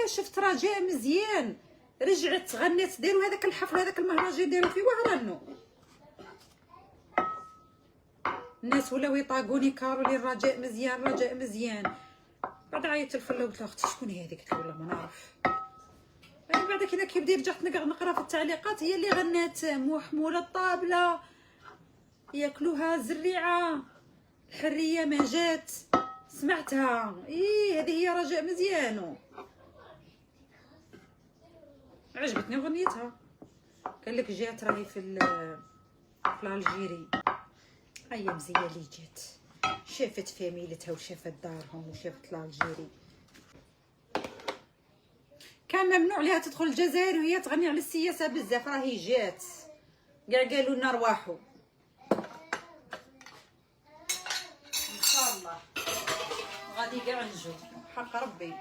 شفت رجاء مزيان رجعت غنات داروا هذاك الحفل هذاك المهرجان داروا فيه وهرانو الناس ولاو يطاقوني كارولين رجاء مزيان رجاء مزيان. بعد عيطت الفله قلت لها اختي شكون هذيك؟ قلت لها والله ما نعرف. يعني بعد كي كيبدا رجعت نقرا في التعليقات هي اللي غنات محموله الطابله ياكلوها الزريعه الحريه ما جات سمعتها. هذه هي رجاء مزيانو عجبتني اغنيتها. قال لك جات راهي في الجيري ايام زي اللي جات شافت فاميلتها وشافت دارهم وشافت الجيري. كان ممنوع لها تدخل الجزائر وهي تغني على السياسه بزاف راهي جات كاع قالوا لنا رواحوا ان شاء الله غادي كاع نجو حق ربي.